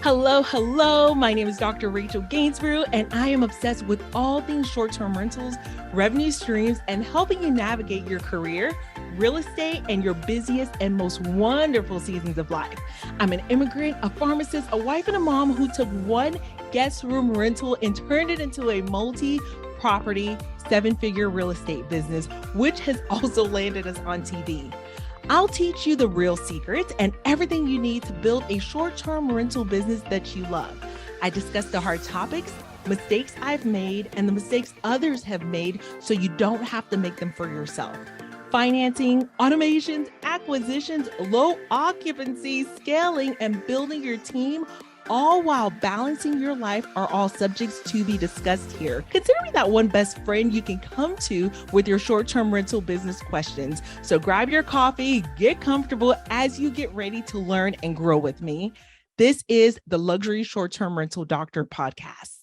Hello, hello. My name is Dr. Rachel Gainsborough, and I am obsessed with all things short-term rentals, revenue streams, and helping you navigate your career, real estate, and your busiest and most wonderful seasons of life. I'm an immigrant, a pharmacist, a wife, and a mom who took one guest room rental and turned it into a multi-property, seven-figure real estate business, which has also landed us on TV. I'll teach you the real secrets and everything you need to build a short-term rental business that you love. I discuss the hard topics, mistakes I've made, and the mistakes others have made so you don't have to make them for yourself. Financing, automations, acquisitions, low occupancy, scaling, and building your team, all while balancing your life, are all subjects to be discussed here. Consider me that one best friend you can come to with your short-term rental business questions. So grab your coffee, get comfortable as you get ready to learn and grow with me. This is the Luxury Short-Term Rental Doctor podcast.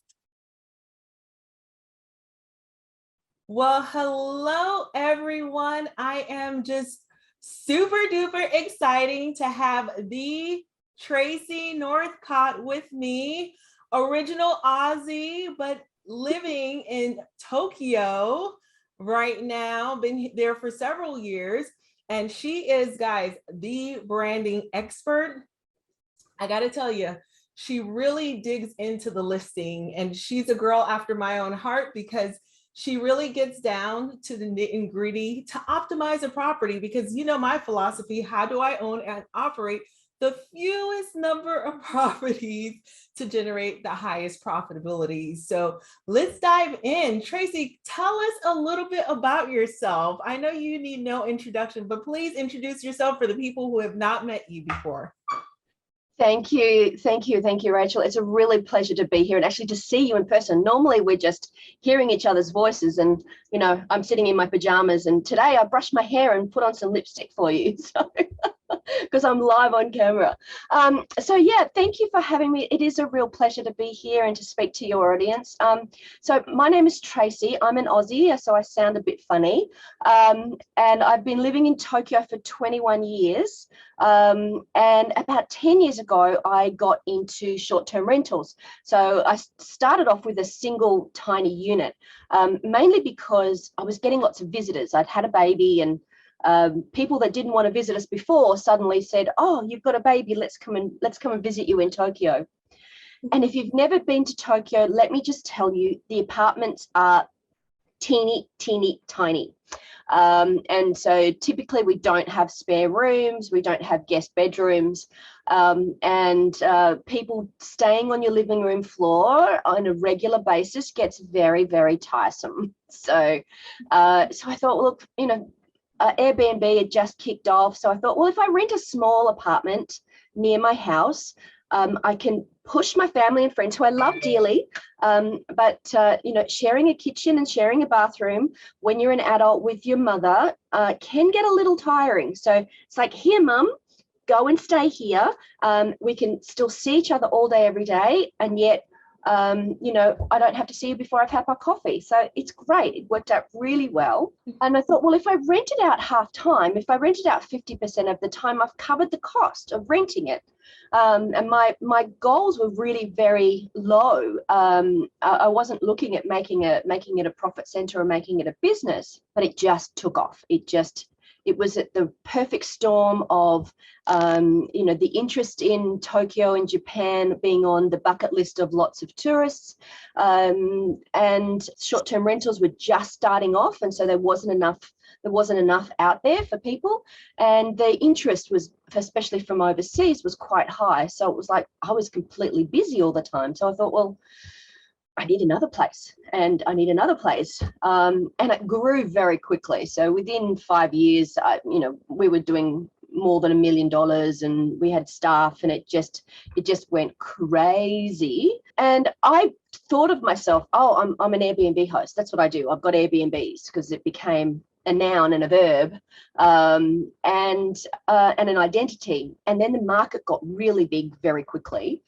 Well, hello, everyone. I am just super duper exciting to have the Tracey Northcott with me, original Aussie, but living in Tokyo right now, been there for several years. And she is, guys, the branding expert. I got to tell you, she really digs into the listing, and she's a girl after my own heart because she really gets down to the nitty and gritty to optimize a property. Because you know my philosophy, how do I own and operate the fewest number of properties to generate the highest profitability? So let's dive in. Tracey, tell us a little bit about yourself. I know you need no introduction, but please introduce yourself for the people who have not met you before. Thank you, Rachel. It's a really pleasure to be here and actually to see you in person. Normally we're just hearing each other's voices, and you know, I'm sitting in my pajamas, and today I brushed my hair and put on some lipstick for you, so because I'm live on camera. So yeah, thank you for having me. It is a real pleasure to be here and to speak to your audience. So my name is Tracey. I'm an Aussie, so I sound a bit funny. And I've been living in Tokyo for 21 years. And about 10 years ago, I got into short-term rentals. So I started off with a single tiny unit, mainly because I was getting lots of visitors. I'd had a baby, and people that didn't want to visit us before suddenly said, "Oh, you've got a baby, let's come and visit you in Tokyo." And if you've never been to Tokyo, let me just tell you, the apartments are teeny tiny. And so typically we don't have spare rooms, we don't have guest bedrooms, and people staying on your living room floor on a regular basis gets very tiresome. So I thought, well, look, you know, Airbnb had just kicked off. So I thought, well, if I rent a small apartment near my house, I can push my family and friends who I love dearly, but you know, sharing a kitchen and sharing a bathroom when you're an adult with your mother can get a little tiring. So it's like, here, Mum, go and stay here. We can still see each other all day, every day, and yet you know, I don't have to see you before I've had my coffee. So it's great. It worked out really well. And I thought, well, if I rent it out half time, if I rent it out 50% of the time, I've covered the cost of renting it. And my goals were really very low. I wasn't looking at making it a profit center or making it a business, but it just took off. It was at the perfect storm of, you know, the interest in Tokyo and Japan being on the bucket list of lots of tourists, and short-term rentals were just starting off, and so there wasn't enough out there for people, and the interest was, especially from overseas, was quite high. So it was like I was completely busy all the time. So I thought, well, I need another place, and I need another place. And it grew very quickly. So within 5 years, you know, we were doing more than $1 million, and we had staff, and it just went crazy. And I thought of myself, oh, I'm an Airbnb host. That's what I do. I've got Airbnbs, because it became a noun and a verb, and an identity. And then the market got really big very quickly,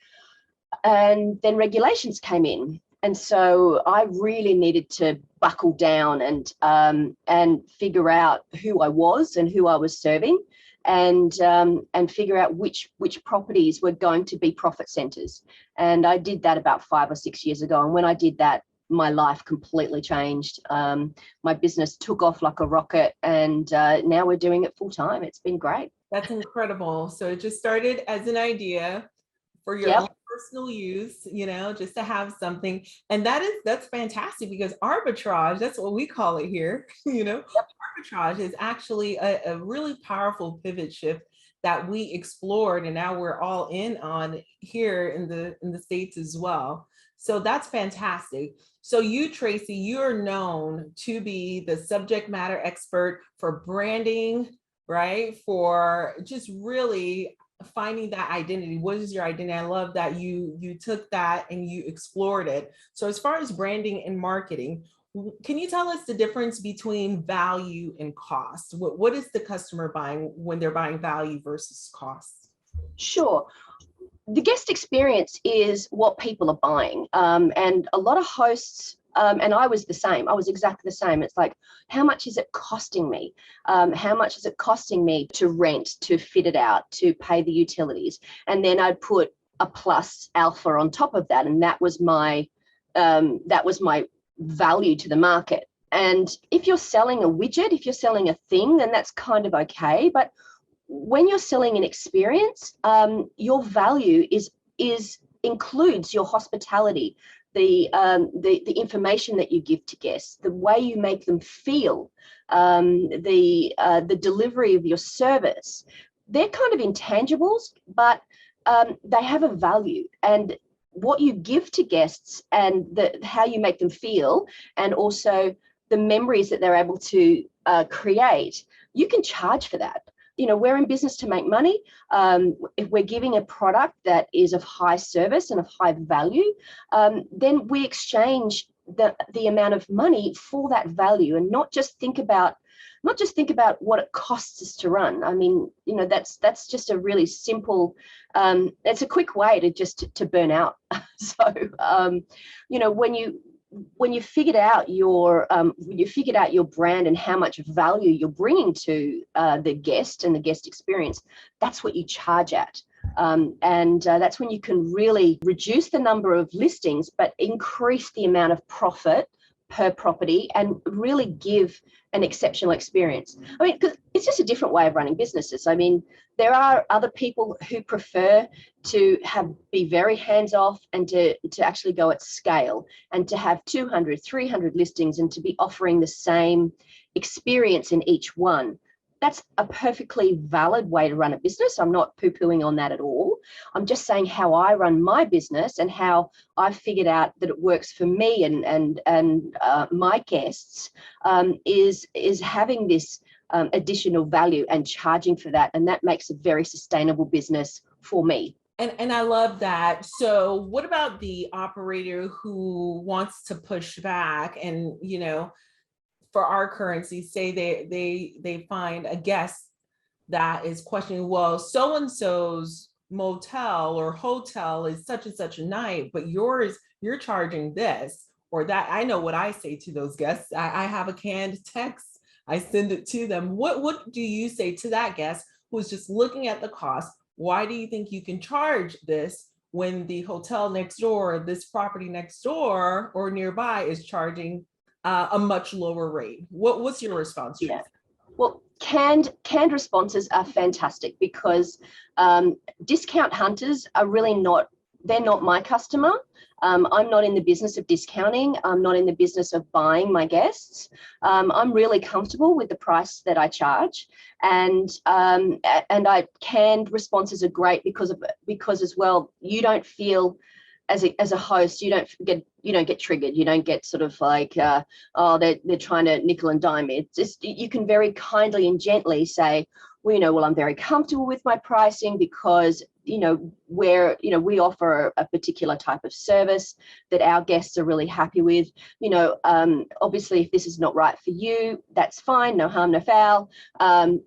and then regulations came in. And so I really needed to buckle down and figure out who I was and who I was serving. and figure out which properties were going to be profit centers. And I did that about 5 or 6 years ago. And when I did that, my life completely changed. My business took off like a rocket, and now we're doing it full time. It's been great. That's incredible. So it just started as an idea for your own personal use, just to have something. And that's fantastic, because arbitrage, that's what we call it here, arbitrage is actually a really powerful pivot shift that we explored, and now we're all in on here in the States as well. So that's fantastic. So you, Tracey, you're known to be the subject matter expert for branding, right? For just really finding that identity. What is your identity? I love that you took that and you explored it. So as far as branding and marketing, can you tell us the difference between value and cost? What is the customer buying when they're buying value versus cost? Sure. The guest experience is what people are buying. And a lot of hosts, and I was the same. I was exactly the same. It's like, how much is it costing me? How much is it costing me to rent, to fit it out, to pay the utilities? And then I'd put a plus alpha on top of that. And that was my value to the market. And if you're selling a widget, if you're selling a thing, then that's kind of okay. But when you're selling an experience, your value includes your hospitality, the information that you give to guests, the way you make them feel, the delivery of your service. They're kind of intangibles, but they have a value. And what you give to guests and how you make them feel, and also the memories that they're able to create, you can charge for that. We're in business to make money. If we're giving a product that is of high service and of high value, then we exchange the amount of money for that value, and not just think about what it costs us to run. I mean, that's just a really simple, it's a quick way to burn out. So, when you figured out your brand and how much value you're bringing to the guest and the guest experience, that's what you charge at. And that's when you can really reduce the number of listings, but increase the amount of profit per property and really give an exceptional experience. I mean, because it's just a different way of running businesses. I mean, there are other people who prefer to be very hands-off and to actually go at scale and to have 200, 300 listings and to be offering the same experience in each one. That's a perfectly valid way to run a business. I'm not poo-pooing on that at all. I'm just saying how I run my business and how I've figured out that it works for me and my guests is having this additional value and charging for that. And that makes a very sustainable business for me. And I love that. So what about the operator who wants to push back and, for our currency, say they find a guest that is questioning, well, so-and-so's motel or hotel is such and such a night, but you're charging this or that. I know what I say to those guests. I have a canned text. I send it to them. What do you say to that guest who's just looking at the cost? Why do you think you can charge this when the hotel next door, this property next door or nearby is charging a much lower rate? What's your response to that? Well, canned responses are fantastic because discount hunters are really they're not my customer. I'm not in the business of discounting. I'm not in the business of buying my guests. I'm really comfortable with the price that I charge, and canned responses are great because as well you don't feel as a host, you don't get triggered. You don't get sort of like, they're trying to nickel and dime me. It's just, you can very kindly and gently say, well, I'm very comfortable with my pricing because, we offer a particular type of service that our guests are really happy with. Obviously, if this is not right for you, that's fine. No harm, no foul. I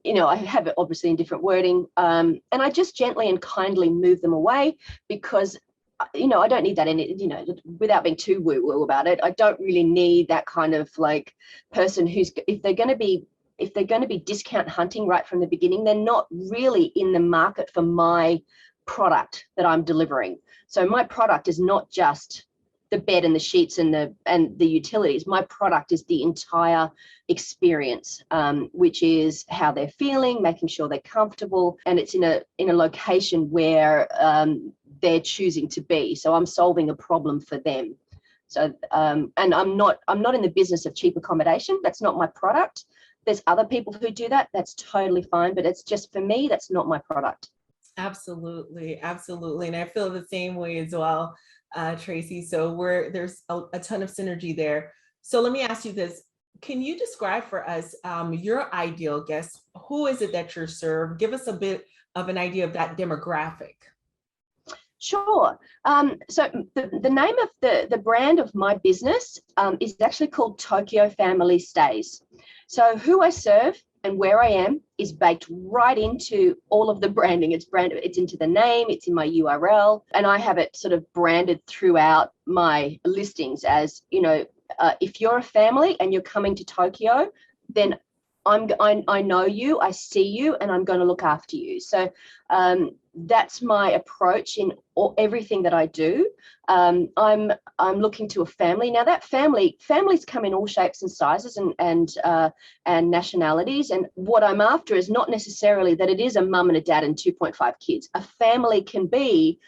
have it obviously in different wording. And I just gently and kindly move them away because I don't need that without being too woo-woo about it. I don't really need that kind of like person if they're going to be if they're going to be discount hunting right from the beginning, they're not really in the market for my product that I'm delivering. So my product is not just the bed and the sheets and the utilities. My product is the entire experience, which is how they're feeling, making sure they're comfortable, and it's in a location where they're choosing to be. So I'm solving a problem for them. So and I'm not in the business of cheap accommodation. That's not my product. There's other people who do that. That's totally fine, but it's just, for me, that's not my product. Absolutely, absolutely. And I feel the same way as well, Tracey. So there's a ton of synergy there. So let me ask you this. Can you describe for us your ideal guest? Who is it that you're served? Give us a bit of an idea of that demographic. Sure. So the name of the brand of my business is actually called Tokyo Family Stays. So who I serve and where I am is baked right into all of the branding. It's branded, it's into the name, it's in my URL, and I have it sort of branded throughout my listings as, if you're a family and you're coming to Tokyo, then I know you, I see you, and I'm going to look after you. So that's my approach in everything that I do. I'm looking to a family. Now that families come in all shapes and sizes and nationalities. And what I'm after is not necessarily that it is a mum and a dad and 2.5 kids. A family can be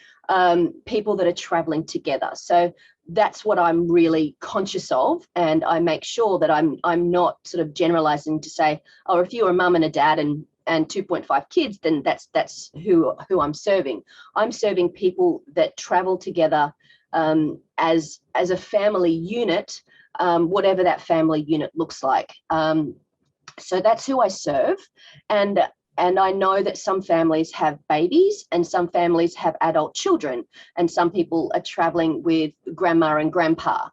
people that are traveling together. So that's what I'm really conscious of, and I make sure that I'm not sort of generalizing to say, oh, if you're a mum and a dad and 2.5 kids, then that's who I'm serving. I'm serving people that travel together as a family unit, whatever that family unit looks like. So that's who I serve, and I know that some families have babies and some families have adult children, and some people are traveling with grandma and grandpa,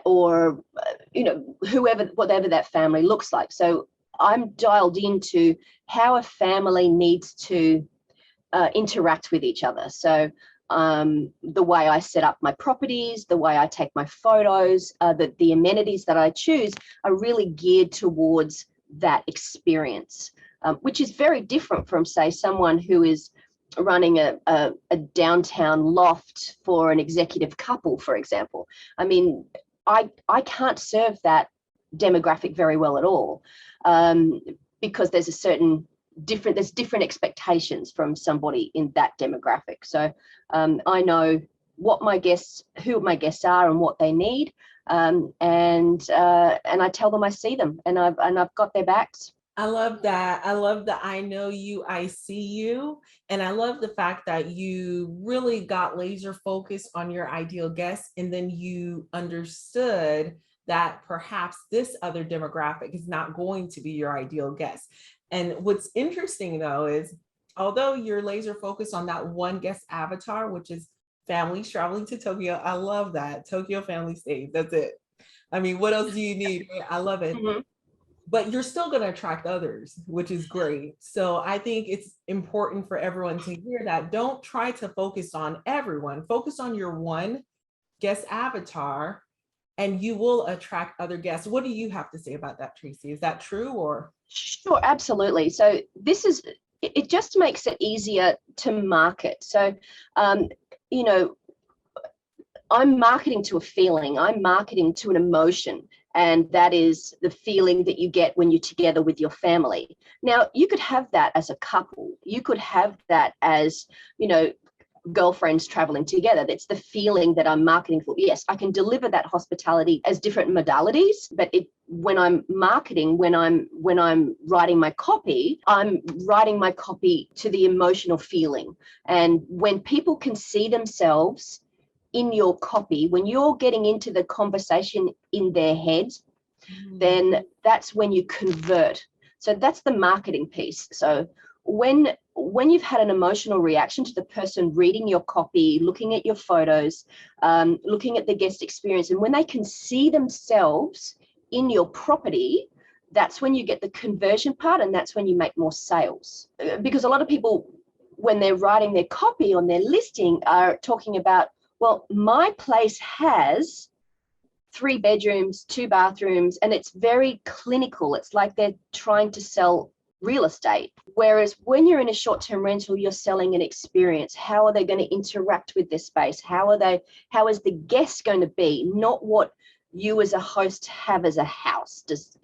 or whatever that family looks like. So I'm dialed into how a family needs to interact with each other. So the way I set up my properties, the way I take my photos, the amenities that I choose are really geared towards that experience, which is very different from, say, someone who is running a downtown loft for an executive couple, for example. I mean, I can't serve that demographic very well at all, because there's different expectations from somebody in that demographic. So I know who my guests are and what they need, and I tell them I see them, and I've got their backs. I love that. I love that. I know you, I see you. And I love the fact that you really got laser focused on your ideal guest. And then you understood that perhaps this other demographic is not going to be your ideal guest. And what's interesting though, is although you're laser focused on that one guest avatar, which is families traveling to Tokyo. I love that. Tokyo Family Stays. That's it. I mean, what else do you need? I love it. Mm-hmm. But you're still going to attract others, which is great. So I think it's important for everyone to hear that. Don't try to focus on everyone. Focus on your one guest avatar, and you will attract other guests. What do you have to say about that, Tracey? Is that true or? Sure, absolutely. So it just makes it easier to market. So, I'm marketing to a feeling. I'm marketing to an emotion. And that is the feeling that you get when you're together with your family. Now, you could have that as a couple. You could have that as, girlfriends traveling together. That's the feeling that I'm marketing for. Yes, I can deliver that hospitality as different modalities, but when I'm marketing, when I'm writing my copy, I'm writing my copy to the emotional feeling. And when people can see themselves in your copy, when you're getting into the conversation in their heads, then that's when you convert. So that's the marketing piece. So when you've had an emotional reaction to the person reading your copy, looking at your photos, looking at the guest experience, and when they can see themselves in your property, that's when you get the conversion part, and that's when you make more sales. Because a lot of people, when they're writing their copy on their listing, are talking about, well, my place has 3 bedrooms, 2 bathrooms, and it's very clinical. It's like they're trying to sell real estate. Whereas when you're in a short-term rental, you're selling an experience. How are they going to interact with this space? How is the guest going to be? Not what you as a host have as a house. Does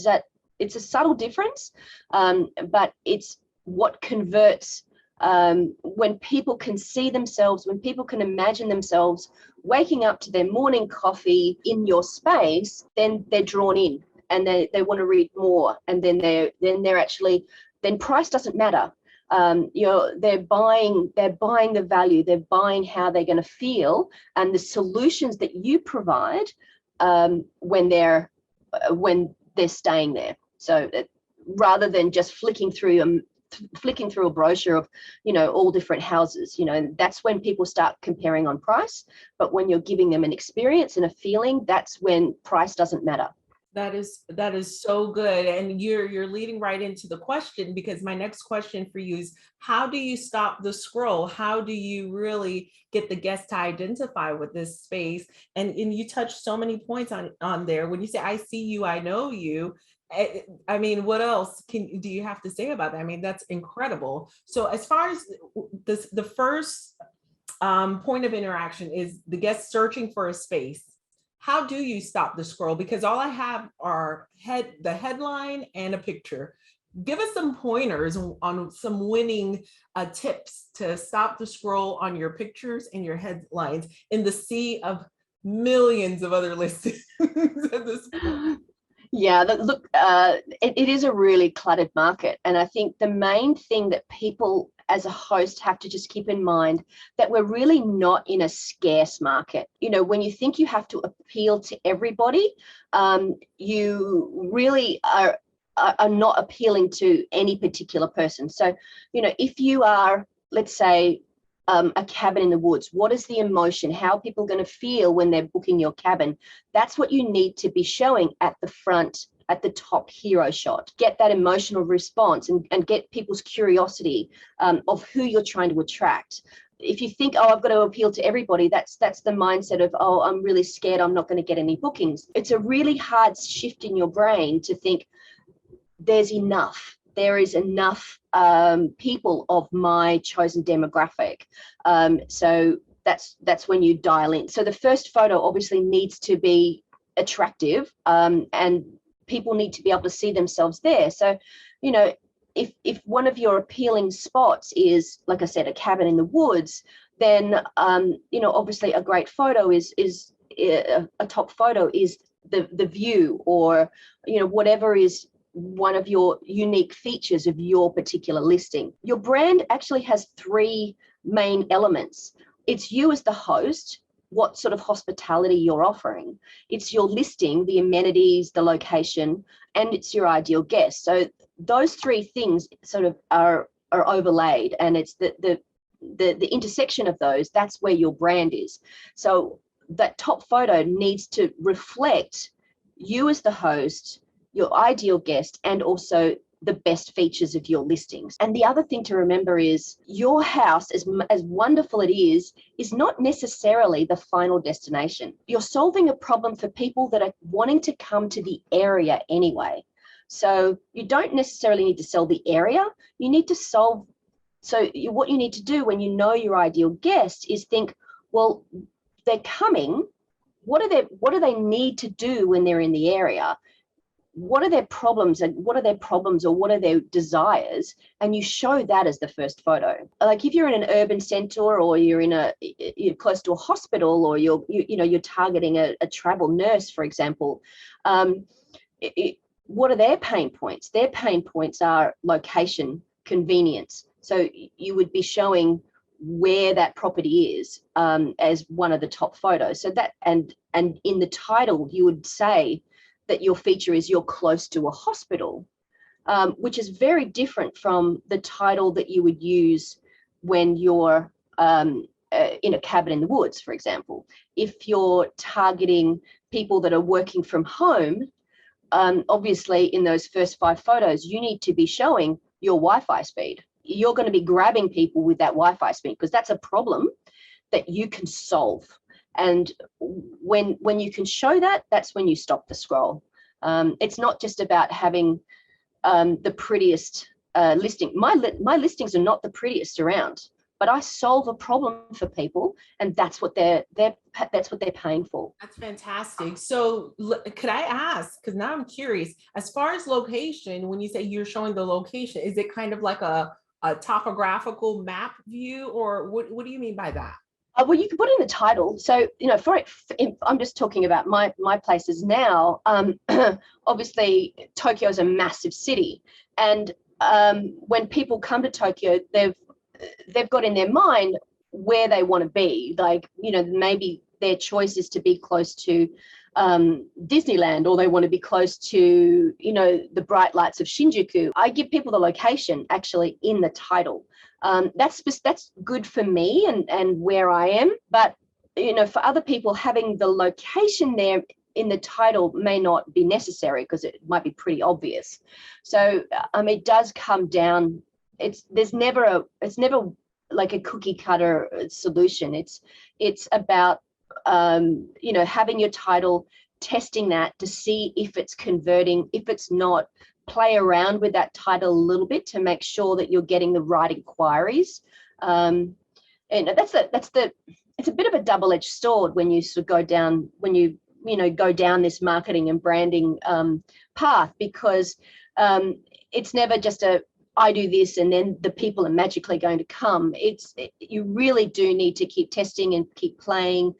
that, it's a subtle difference, but it's what converts when people can see themselves, when people can imagine themselves waking up to their morning coffee in your space, then they're drawn in and they want to read more. And then they're actually, then price doesn't matter. They're buying the value, they're buying how they're going to feel and the solutions that you provide when they're staying there. So rather than just flicking through a brochure of, all different houses, that's when people start comparing on price. But when you're giving them an experience and a feeling, that's when price doesn't matter. That is so good. And you're leading right into the question, because my next question for you is, how do you stop the scroll? How do you really get the guest to identify with this space? And you touched so many points on there. When you say, I see you, I know you, I mean, what else do you have to say about that? I mean, that's incredible. So as far as this, the first point of interaction is the guest searching for a space. How do you stop the scroll? Because all I have are the headline and a picture. Give us some pointers on some winning tips to stop the scroll on your pictures and your headlines in the sea of millions of other listings at this point. Yeah, look, it is a really cluttered market. And I think the main thing that people as a host have to just keep in mind that we're really not in a scarce market. When you think you have to appeal to everybody, you really are not appealing to any particular person. So, if you are, let's say, a cabin in the woods, what is the emotion? How are people going to feel when they're booking your cabin? That's what you need to be showing at the front, at the top hero shot. Get that emotional response and get people's curiosity of who you're trying to attract. If you think, I've got to appeal to everybody, that's the mindset of, I'm really scared I'm not going to get any bookings. It's a really hard shift in your brain to think there is enough people of my chosen demographic. So that's when you dial in. So the first photo obviously needs to be attractive, and people need to be able to see themselves there. So, if one of your appealing spots is, like I said, a cabin in the woods, then obviously a great photo is a top photo is the view, or whatever is one of your unique features of your particular listing. Your brand actually has 3 main elements. It's you as the host, what sort of hospitality you're offering. It's your listing, the amenities, the location, and it's your ideal guest. So those 3 things sort of are overlaid, and it's the intersection of those, that's where your brand is. So that top photo needs to reflect you as the host, your ideal guest, and also the best features of your listings. And the other thing to remember is your house, as wonderful it is not necessarily the final destination. You're solving a problem for people that are wanting to come to the area anyway. So you don't necessarily need to sell the area. You need to solve. So what you need to do when you know your ideal guest is think, well, they're coming. What do they need to do when they're in the area? What are their problems, or what are their desires? And you show that as the first photo. Like if you're in an urban center, or you're close to a hospital, or you're targeting a travel nurse, for example, what are their pain points? Their pain points are location, convenience. So you would be showing where that property is as one of the top photos. So that, and in the title, you would say that your feature is you're close to a hospital, which is very different from the title that you would use when you're in a cabin in the woods, for example. If you're targeting people that are working from home, obviously in those first 5 photos, you need to be showing your Wi-Fi speed. You're going to be grabbing people with that Wi-Fi speed, because that's a problem that you can solve. And when you can show that, that's when you stop the scroll. It's not just about having the prettiest listing. My listings are not the prettiest around, but I solve a problem for people, and that's what they're paying for. That's fantastic. So could I ask, because now I'm curious, as far as location, when you say you're showing the location, is it kind of like a topographical map view, or what do you mean by that? Well, you can put in the title. So, I'm just talking about my places now. Obviously, Tokyo is a massive city, and when people come to Tokyo, they've got in their mind where they want to be. Like, maybe their choice is to be close to Disneyland, or they want to be close to, the bright lights of Shinjuku. I give people the location actually in the title. That's good for me and where I am. But, for other people, having the location there in the title may not be necessary because it might be pretty obvious. So it does come down. It's never like a cookie cutter solution. It's about having your title, testing that to see if it's converting. If it's not, play around with that title a little bit to make sure that you're getting the right inquiries. And it's a bit of a double-edged sword when you sort of go down this marketing and branding path, because it's never just I do this and then the people are magically going to come. You really do need to keep testing and keep playing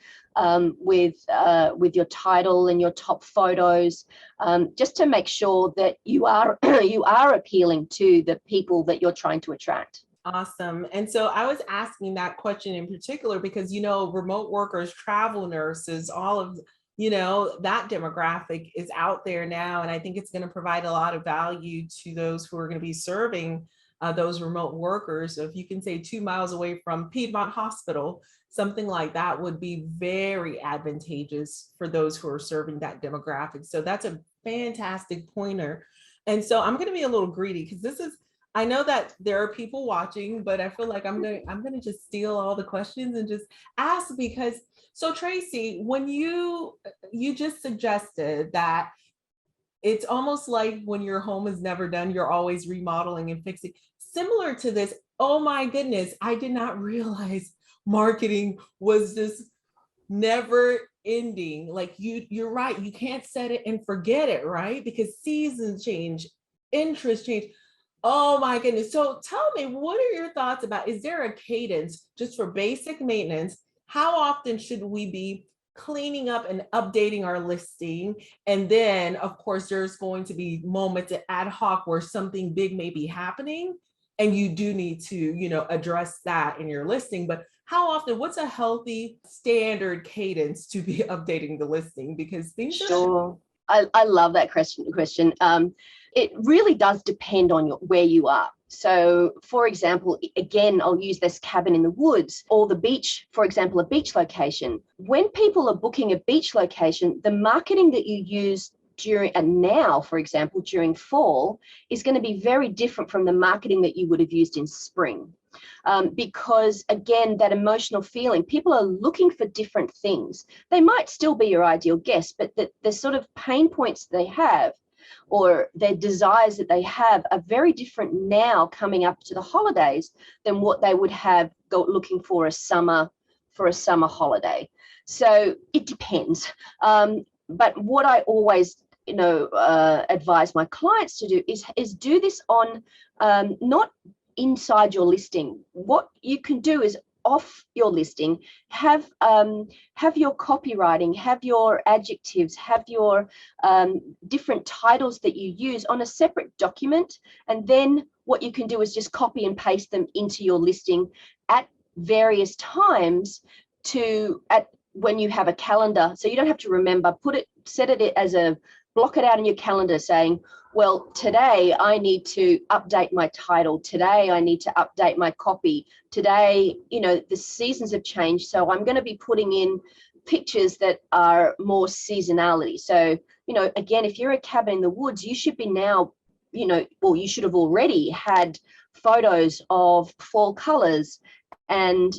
with your title and your top photos, just to make sure that you are appealing to the people that you're trying to attract. Awesome. And so I was asking that question in particular because, remote workers, travel nurses, all of that demographic is out there now. And I think it's going to provide a lot of value to those who are going to be serving those remote workers. So if you can say 2 miles away from Piedmont Hospital, something like that would be very advantageous for those who are serving that demographic. So that's a fantastic pointer. And so I'm going to be a little greedy because I know that there are people watching, but I feel like I'm going to just steal all the questions and just ask because, so Tracey, when you just suggested that it's almost like when your home is never done, you're always remodeling and fixing. Similar to this, oh my goodness, I did not realize marketing was just never ending. Like you're right, you can't set it and forget it, right? Because seasons change, interests change. Oh my goodness. So tell me, what are your thoughts about, is there a cadence just for basic maintenance? How often should we be cleaning up and updating our listing? And then of course, there's going to be moments ad hoc where something big may be happening and you do need to, address that in your listing. But how often, what's a healthy standard cadence to be updating the listing? Because things Sure. I love that question. It really does depend on where you are. So, for example, again, I'll use this cabin in the woods or the beach, for example, a beach location. When people are booking a beach location, the marketing that you use for example, during fall is going to be very different from the marketing that you would have used in spring. Because again, that emotional feeling, people are looking for different things. They might still be your ideal guest, but the sort of pain points they have or their desires that they have are very different now coming up to the holidays than what they would have looking for a summer holiday. So it depends. But what I always advise my clients to do is do this on not inside your listing. What you can do is off your listing, have your copywriting, have your adjectives, have your different titles that you use on a separate document. And then what you can do is just copy and paste them into your listing at various times when you have a calendar. So you don't have to remember, block it out in your calendar saying, well, today I need to update my title. Today I need to update my copy. Today, the seasons have changed. So I'm going to be putting in pictures that are more seasonality. So, again, if you're a cabin in the woods, you should be now, you should have already had photos of fall colors and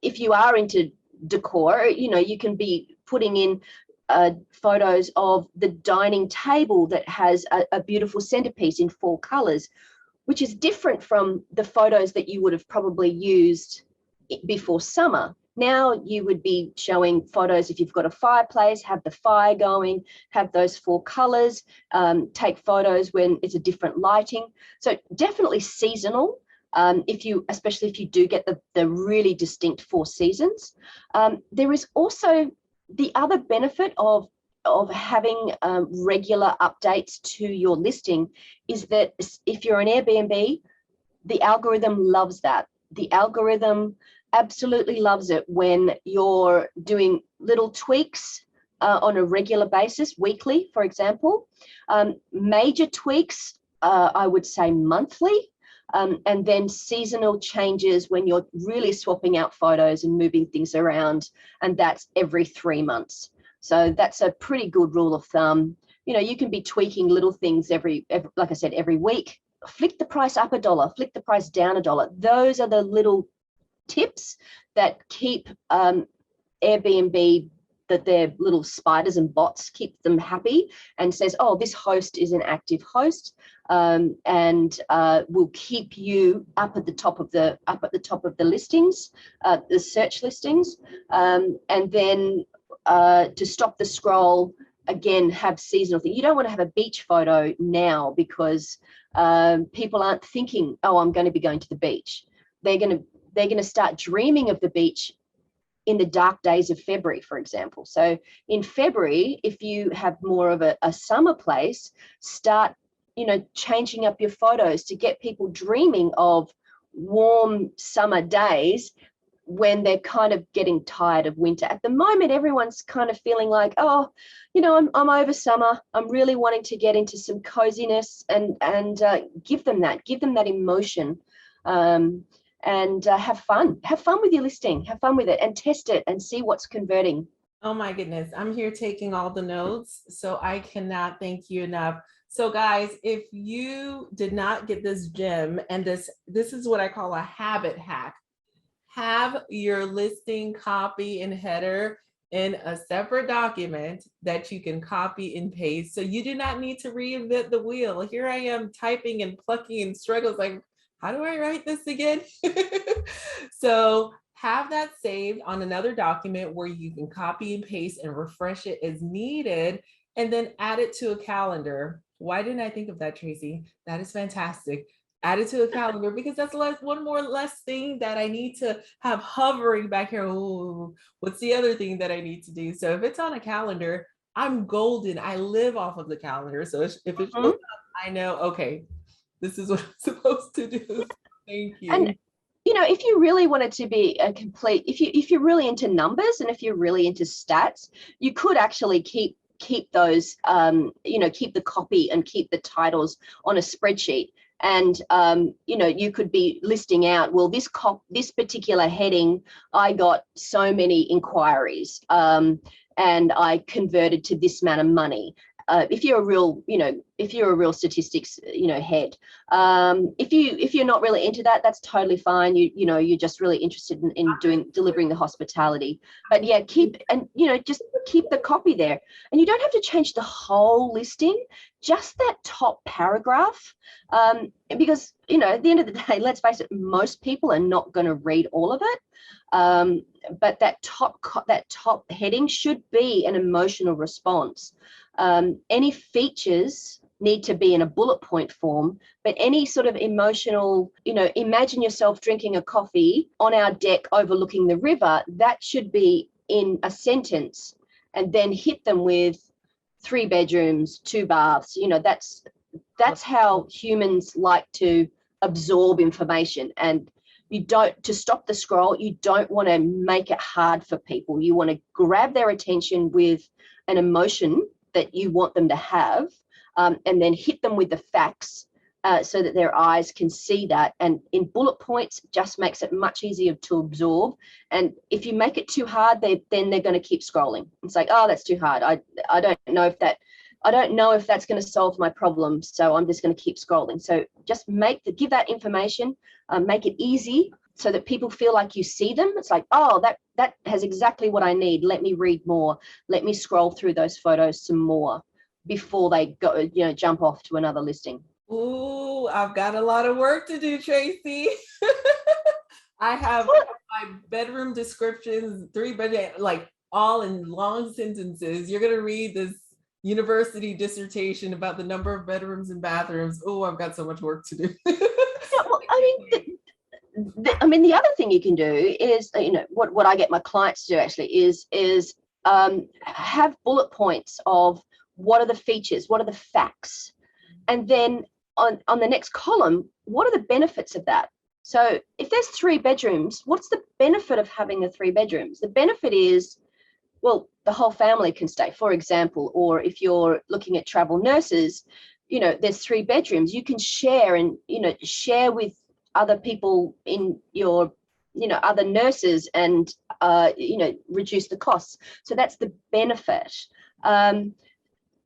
if you are into decor, you can be putting in photos of the dining table that has a beautiful centerpiece in 4 colors, which is different from the photos that you would have probably used before summer. Now you would be showing photos if you've got a fireplace, have the fire going, have those 4 colors, take photos when it's a different lighting. So definitely seasonal. Especially if you do get the really distinct 4 seasons. There is also the other benefit of having regular updates to your listing is that if you're an Airbnb, the algorithm loves that. The algorithm absolutely loves it when you're doing little tweaks on a regular basis, weekly, for example. Major tweaks, I would say monthly. And then seasonal changes when you're really swapping out photos and moving things around, and that's every 3 months. So that's a pretty good rule of thumb. You can be tweaking little things every like I said, every week. Flick the price up $1, flick the price down $1. Those are the little tips that keep Airbnb, that their little spiders and bots keep them happy and says, oh, this host is an active host, and will keep you up at the top of the listings, the search listings, and then to stop the scroll, again, have seasonal thing. You don't want to have a beach photo now because people aren't thinking, oh, I'm going to be going to the beach. They're going to start dreaming of the beach in the dark days of February, for example. So in February, if you have more of a summer place, start, changing up your photos to get people dreaming of warm summer days when they're kind of getting tired of winter. At the moment, everyone's kind of feeling like, oh, I'm over summer. I'm really wanting to get into some coziness and give them that emotion. And have fun with your listing, have fun with it and test it and see what's converting. Oh my goodness, I'm here taking all the notes, so I cannot thank you enough. So guys, if you did not get this gem, and this is what I call a habit hack, have your listing copy and header in a separate document that you can copy and paste, so you do not need to reinvent the wheel. Here I am typing and plucking and struggles like, how do I write this again? So have that saved on another document where you can copy and paste and refresh it as needed, and then add it to a calendar. Why didn't I think of that, Tracey? That is fantastic. Add it to a calendar, because that's one more less thing that I need to have hovering back here. Ooh, what's the other thing that I need to do? So if it's on a calendar, I'm golden. I live off of the calendar. So if it shows up, I know, okay, this is what I'm supposed to do. Thank you. And if you really wanted to be a complete, if you're really into numbers and if you're really into stats, you could actually keep those, keep the copy and keep the titles on a spreadsheet. And you could be listing out, well, this particular heading, I got so many inquiries, and I converted to this amount of money. If you're a real statistics head, if you're not really into that, that's totally fine. You're just really interested in delivering the hospitality. But yeah, just keep the copy there, and you don't have to change the whole listing, just that top paragraph, because at the end of the day, let's face it, most people are not going to read all of it. But that top heading should be an emotional response. Any features need to be in a bullet point form, but any sort of emotional, imagine yourself drinking a coffee on our deck overlooking the river, that should be in a sentence, and then hit them with 3 bedrooms, 2 baths. That's how humans like to absorb information. And to stop the scroll, you don't want to make it hard for people. You want to grab their attention with an emotion that you want them to have, and then hit them with the facts, so that their eyes can see that. And in bullet points, just makes it much easier to absorb. And if you make it too hard, then they're going to keep scrolling. It's like, oh, that's too hard. I don't know if that's going to solve my problem, so I'm just going to keep scrolling. So just give that information, make it easy so that people feel like you see them. It's like, oh, that has exactly what I need. Let me read more. Let me scroll through those photos some more before they go, jump off to another listing. Ooh, I've got a lot of work to do, Tracey. I have my bedroom descriptions, 3 bedroom, like all in long sentences. You're going to read this university dissertation about the number of bedrooms and bathrooms. Oh, I've got so much work to do. Well, the other thing you can do is, what I get my clients to do actually is have bullet points of what are the features, what are the facts, and then on the next column, what are the benefits of that? So if there's 3 bedrooms, what's the benefit of having the 3 bedrooms? The benefit is, well, the whole family can stay, for example, or if you're looking at travel nurses, there's 3 bedrooms, you can share and, share with other people in your, other nurses and, reduce the costs. So that's the benefit.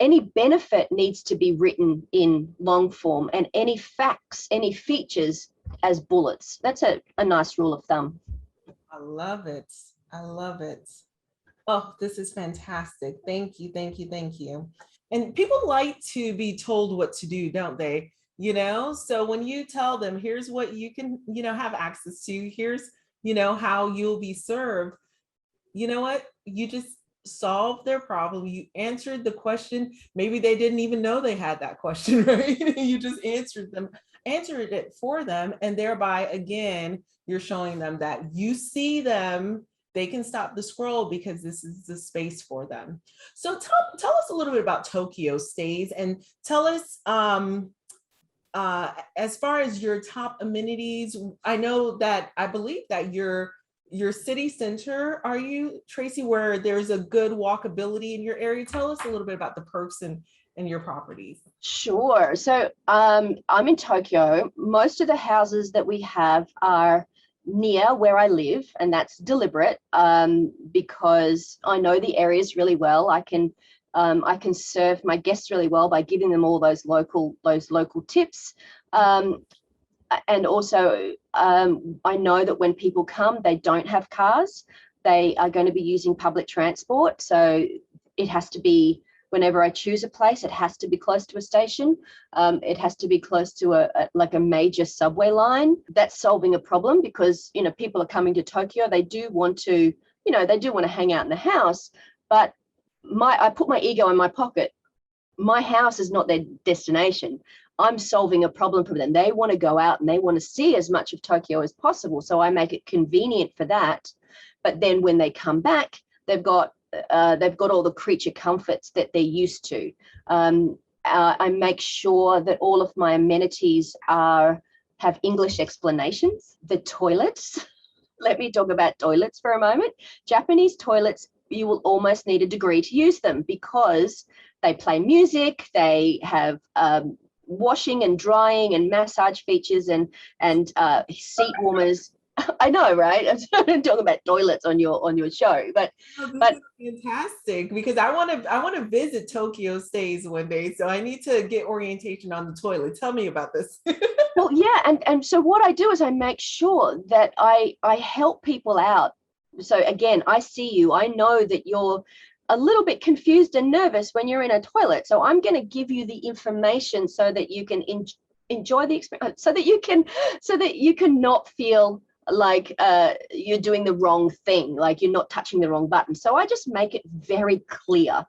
Any benefit needs to be written in long form, and any facts, any features as bullets. That's a nice rule of thumb. I love it. I love it. Oh, this is fantastic. Thank you, thank you, thank you. And people like to be told what to do, don't they? So when you tell them, here's what you can, have access to, here's, how you'll be served, you know what? You just solved their problem. You answered the question. Maybe they didn't even know they had that question, right? You just answered it for them. And thereby, again, you're showing them that you see them, they can stop the scroll because this is the space for them. So tell us a little bit about Tokyo Stays, and tell us, as far as your top amenities. I believe that your city center, are you, Tracey, where there's a good walkability in your area? Tell us a little bit about the perks and your properties. Sure. So I'm in Tokyo. Most of the houses that we have are near where I live, and that's deliberate because I know the areas really well. I can serve my guests really well by giving them all those local tips. And also, I know that when people come, they don't have cars. They are going to be using public transport. So it has to be, whenever I choose a place, it has to be close to a station. It has to be close to a major subway line. That's solving a problem because, people are coming to Tokyo. They do want to, hang out in the house, but I put my ego in my pocket. My house is not their destination. I'm solving a problem for them. They want to go out and they want to see as much of Tokyo as possible. So I make it convenient for that. But then when they come back, they've got all the creature comforts that they're used to. I make sure that all of my amenities have English explanations. The toilets, let me talk about toilets for a moment. Japanese toilets, you will almost need a degree to use them because they play music, they have washing and drying and massage features and seat warmers. I know, right? I'm talking about toilets on your show, but this is fantastic because I want to visit Tokyo Stays one day, so I need to get orientation on the toilet. Tell me about this. Well, yeah, and so what I do is I make sure that I help people out. So again, I see you. I know that you're a little bit confused and nervous when you're in a toilet. So I'm going to give you the information so that you can enjoy the experience, so that you can not feel like you're doing the wrong thing, like you're not touching the wrong button. So I just make it very clear.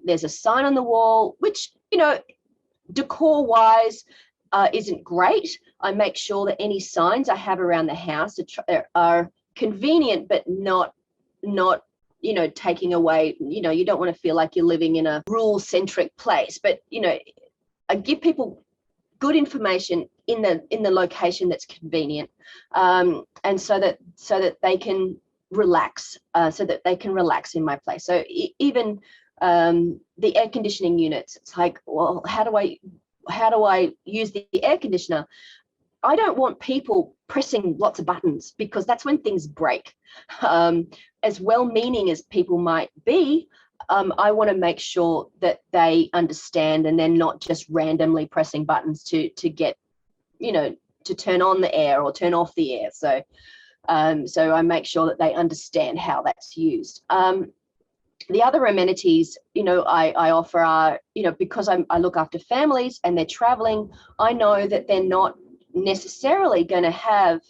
There's a sign on the wall, which, decor wise isn't great. I make sure that any signs I have around the house are convenient, but not taking away, you don't want to feel like you're living in a rule-centric place, but, I give people good information in the location that's convenient, and so that they can relax, in my place. So even the air conditioning units, it's like, well, how do I use the air conditioner? I don't want people pressing lots of buttons because that's when things break. As well-meaning as people might be, I want to make sure that they understand and they're not just randomly pressing buttons to get, to turn on the air or turn off the air. So I make sure that they understand how that's used. The other amenities, I offer are, because I look after families and they're traveling, I know that they're not necessarily going to have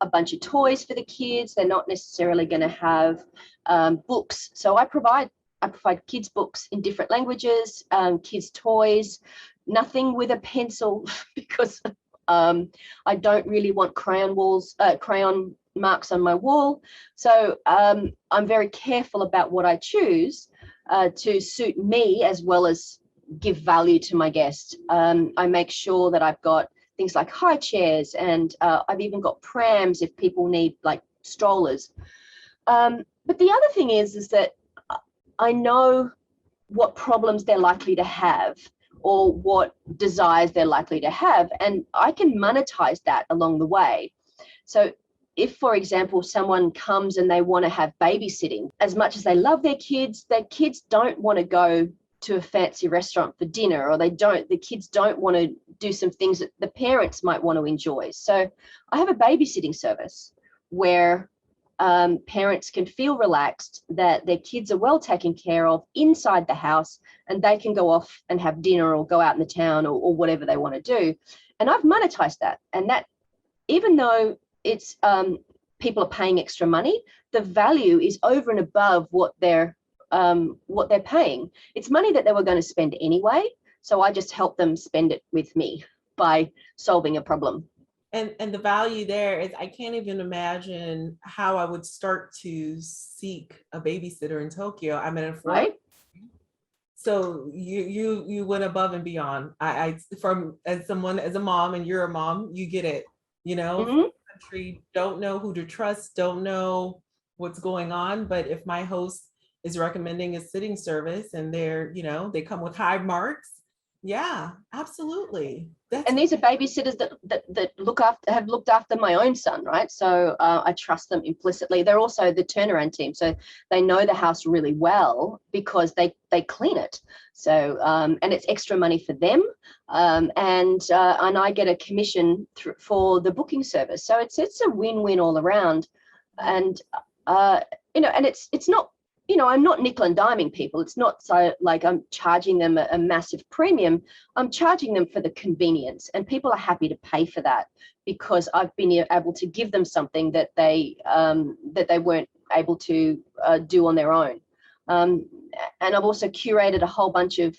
a bunch of toys for the kids. They're not necessarily going to have books. So I provide kids books in different languages, kids toys, nothing with a pencil because I don't really want crayon marks on my wall. So I'm very careful about what I choose to suit me as well as give value to my guest. I make sure that I've got things like high chairs, and I've even got prams if people need like strollers. But the other thing is that I know what problems they're likely to have or what desires they're likely to have, and I can monetize that along the way. So if, for example, someone comes and they want to have babysitting, as much as they love their kids don't want to go to a fancy restaurant for dinner, or the kids don't want to do some things that the parents might want to enjoy. So I have a babysitting service where parents can feel relaxed that their kids are well taken care of inside the house, and they can go off and have dinner or go out in the town or whatever they want to do. And I've monetized that. And that, even though it's people are paying extra money, the value is over and above what they're paying. It's money that they were going to spend anyway. So I just help them spend it with me by solving a problem. And the value there is, I can't even imagine how I would start to seek a babysitter in Tokyo. I'm in Florida. Right. So you went above and beyond. I from as a mom, and you're a mom, you get it. Mm-hmm. Country, don't know who to trust, don't know what's going on. But if my host is recommending a sitting service and they come with high marks, yeah, absolutely. And these are babysitters that have looked after my own son, right? So I trust them implicitly. They're also the turnaround team, so they know the house really well because they clean it. So and it's extra money for them, and I get a commission for the booking service. So it's a win-win all around, and and it's not. I'm not nickel and diming people. It's not so like I'm charging them a massive premium. I'm charging them for the convenience, and people are happy to pay for that because I've been able to give them something that they weren't able to do on their own. And I've also curated a whole bunch of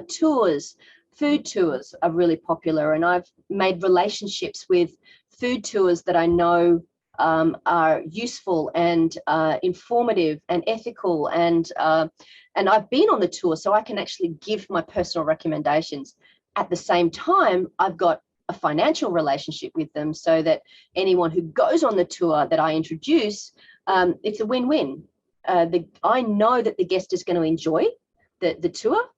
tours. Food tours are really popular, and I've made relationships with food tours that I know are useful and informative and ethical, and I've been on the tour, so I can actually give my personal recommendations. At the same time, I've got a financial relationship with them, so that anyone who goes on the tour that I introduce, it's a win-win. I know that the guest is going to enjoy the tour.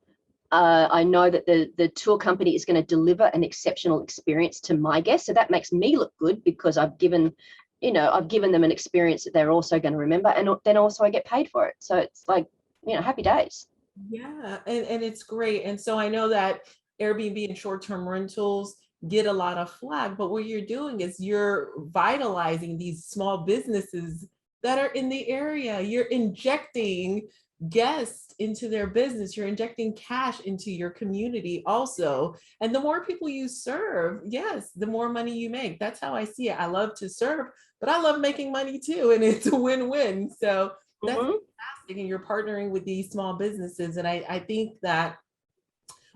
I know that the tour company is going to deliver an exceptional experience to my guests, so that makes me look good because I've given them an experience that they're also going to remember, and then also I get paid for it. So it's like, happy days. Yeah, and it's great. And so I know that Airbnb and short-term rentals get a lot of flack, but what you're doing is you're vitalizing these small businesses that are in the area. You're injecting guests into their business. You're injecting cash into your community also. And the more people you serve, yes, the more money you make. That's how I see it. I love to serve, but I love making money too. And it's a win-win. So that's fantastic. And you're partnering with these small businesses. And I think that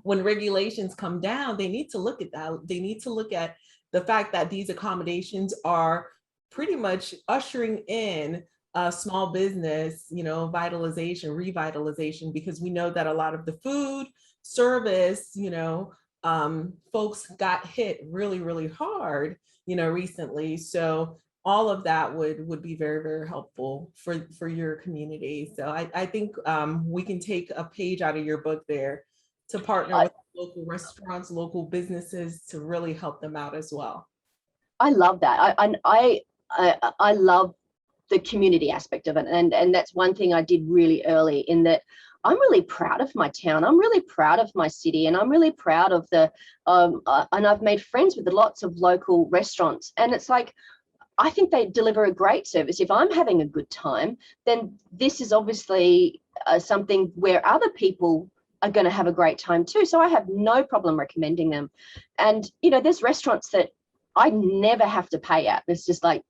when regulations come down, they need to look at that. They need to look at the fact that these accommodations are pretty much ushering in small business, revitalization, because we know that a lot of the food service, folks got hit really, really hard, recently. So all of that would be very, very helpful for your community. So I think we can take a page out of your book there to partner with local restaurants, local businesses to really help them out as well. I love that. I love the community aspect of it, and that's one thing I did really early, in that I'm really proud of my town. I'm really proud of my city, and I'm really proud of and I've made friends with lots of local restaurants. And it's like, I think they deliver a great service. If I'm having a good time, then this is obviously something where other people are going to have a great time too. So I have no problem recommending them. And, there's restaurants that I never have to pay at. It's just like,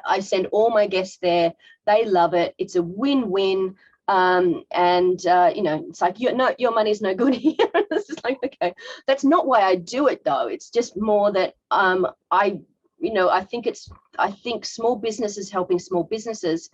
I send all my guests there. They love it. It's a win-win. It's like, your money's no good here. It's just like, okay, that's not why I do it though. It's just more that I think small businesses helping small businesses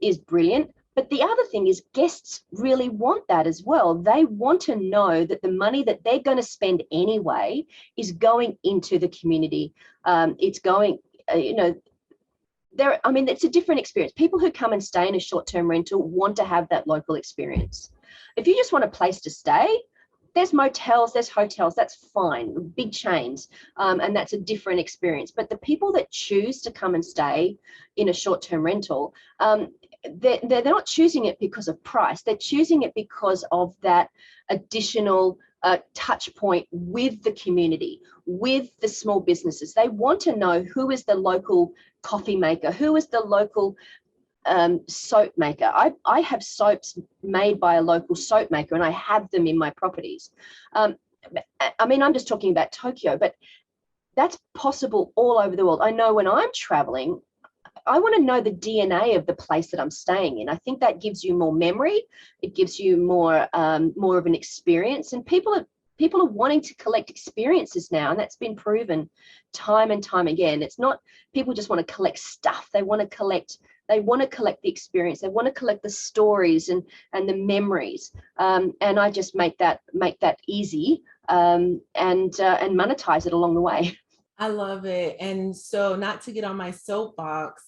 is brilliant. But the other thing is, guests really want that as well. They want to know that the money that they're going to spend anyway is going into the community. It's going, it's a different experience. People who come and stay in a short-term rental want to have that local experience. If you just want a place to stay, there's motels, there's hotels, that's fine, big chains, and that's a different experience. But the people that choose to come and stay in a short-term rental, they're not choosing it because of price. They're choosing it because of that additional touch point with the community, with the small businesses. They want to know who is the local coffee maker, who is the local soap maker. I have soaps made by a local soap maker, and I have them in my properties. I'm just talking about Tokyo, but that's possible all over the world. I know when I'm traveling, I want to know the DNA of the place that I'm staying in. I think that gives you more memory. It gives you more of an experience, and people are wanting to collect experiences now, and that's been proven time and time again. It's not people just want to collect stuff. They want to collect the experience. They want to collect the stories and the memories. And I just make that easy and monetize it along the way. I love it. And so, not to get on my soapbox,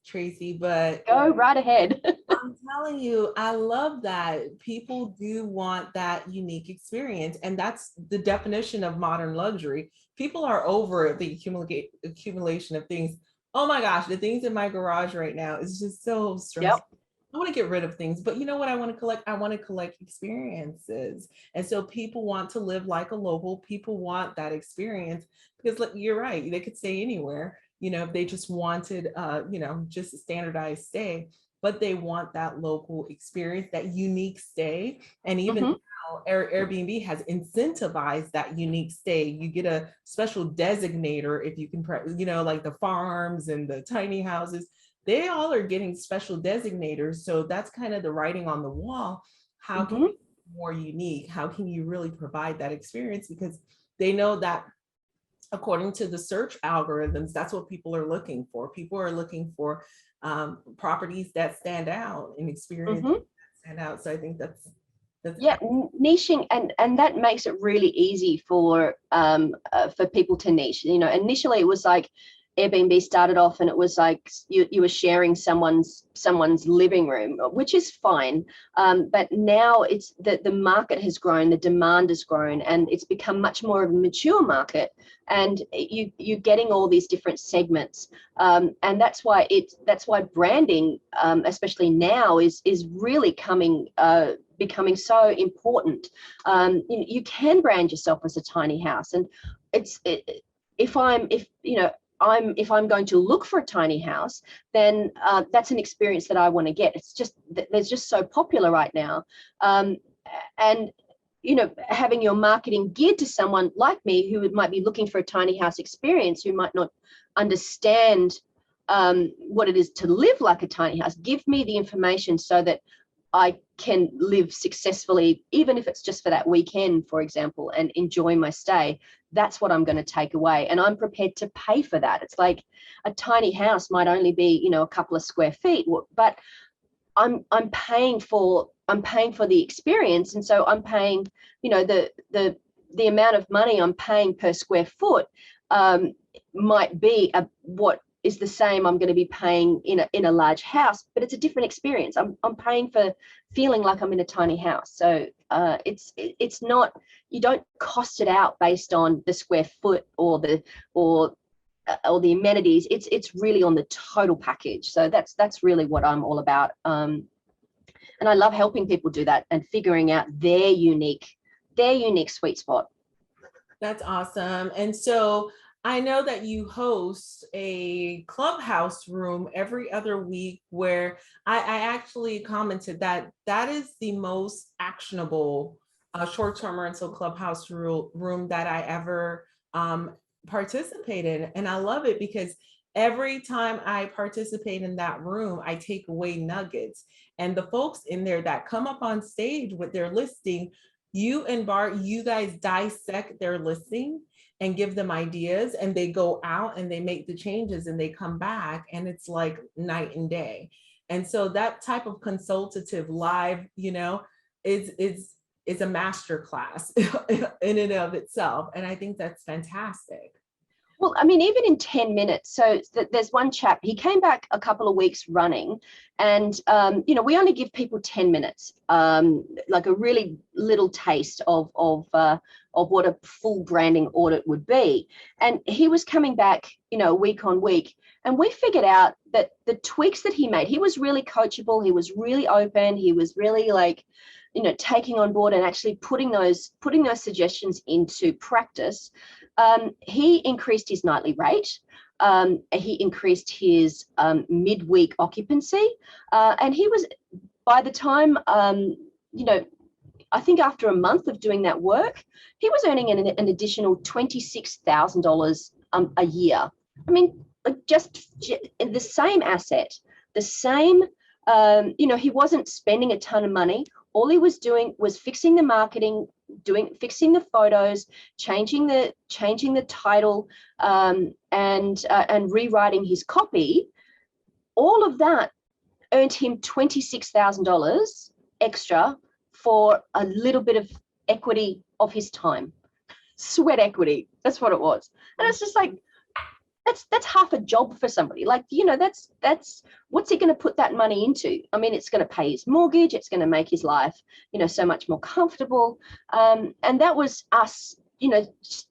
Tracey, but go right ahead. I'm telling you, I love that people do want that unique experience. And that's the definition of modern luxury. People are over the accumulation of things. Oh my gosh, the things in my garage right now is just so stressful. Yep. I want to get rid of things, but you know what I want to collect? I want to collect experiences. And so people want to live like a local. People want that experience because you're right. They could stay anywhere, if they just wanted, just a standardized stay, but they want that local experience, that unique stay. And even now, Airbnb has incentivized that unique stay. You get a special designator if you can, like the farms and the tiny houses. They all are getting special designators. So that's kind of the writing on the wall. How can you be more unique? How can you really provide that experience? Because they know that according to the search algorithms, that's what people are looking for. People are looking for properties that stand out and experiences that stand out. So I think that's niching, and that makes it really easy for people to niche. Initially it was like Airbnb started off and it was like you were sharing someone's living room, which is fine. But now it's the market has grown, the demand has grown, and it's become much more of a mature market. And you're getting all these different segments, and that's why branding, especially now, is really becoming so important. You can brand yourself as a tiny house, and if I'm going to look for a tiny house, then that's an experience that I want to get. It's just they're just so popular right now, and having your marketing geared to someone like me who might be looking for a tiny house experience, who might not understand what it is to live like a tiny house. Give me the information so that I can live successfully, even if it's just for that weekend, for example, and enjoy my stay. That's what I'm going to take away, and I'm prepared to pay for that. It's like a tiny house might only be, a couple of square feet, but I'm paying for the experience, and so I'm paying, the amount of money I'm paying per square foot might be what is the same I'm going to be paying in a large house, but it's a different experience. I'm paying for feeling like I'm in a tiny house. So it's not, you don't cost it out based on the square foot or the amenities. It's really on the total package. So that's really what I'm all about. And I love helping people do that and figuring out their unique sweet spot. That's awesome. And so I know that you host a clubhouse room every other week where I actually commented that that is the most actionable short-term rental clubhouse room that I ever participate in. And I love it because every time I participate in that room, I take away nuggets. And the folks in there that come up on stage with their listing, you and Bart, you guys dissect their listing and give them ideas, and they go out and they make the changes and they come back, and it's like night and day. And so that type of consultative live, is a master class in and of itself. And I think that's fantastic. Well, I mean, even in 10 minutes. So there's one chap, he came back a couple of weeks running, and, we only give people 10 minutes, like a really little taste of what a full branding audit would be. And he was coming back, week on week. And we figured out that the tweaks that he made, he was really coachable. He was really open. He was really taking on board and actually putting those suggestions into practice. He increased his nightly rate. He increased his midweek occupancy. And he was, by the time, I think after a month of doing that work, he was earning an additional $26,000 a year. I mean, just the same asset, the same, he wasn't spending a ton of money. All he was doing was fixing the marketing, fixing the photos, changing the title, and rewriting his copy. All of that earned him $26,000 extra for a little bit of equity of his time, sweat equity. That's what it was. And it's just like, that's half a job for somebody. Like, that's what's he going to put that money into? I mean, it's going to pay his mortgage. It's going to make his life, so much more comfortable. And that was us,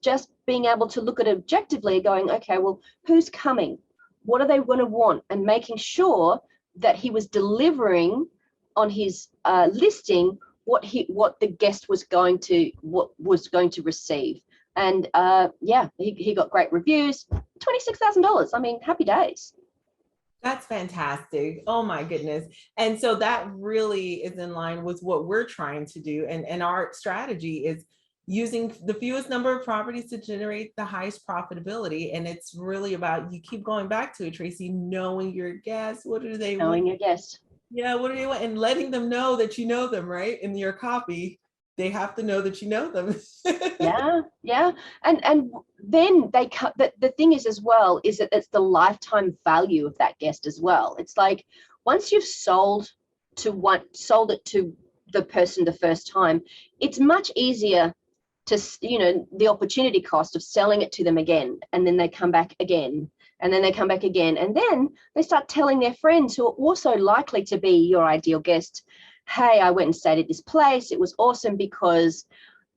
just being able to look at it objectively, going, okay, well, who's coming? What are they going to want? And making sure that he was delivering on his listing what the guest was going to receive. And he got great reviews. $26,000. I mean, happy days. That's fantastic. Oh my goodness. And so that really is in line with what we're trying to do. And our strategy is using the fewest number of properties to generate the highest profitability. And it's really about, you keep going back to it, Tracey, knowing your guests. What do they want? Knowing your guests. Yeah, what do they want? And letting them know that you know them, right? In your copy, they have to know that you know them. Yeah. And then the thing is as well, is that it's the lifetime value of that guest as well. It's like, once you've sold it to the person the first time, it's much easier to, the opportunity cost of selling it to them again. And then they come back again. And then they come back again. And then they start telling their friends who are also likely to be your ideal guest, hey, I went and stayed at this place. It was awesome because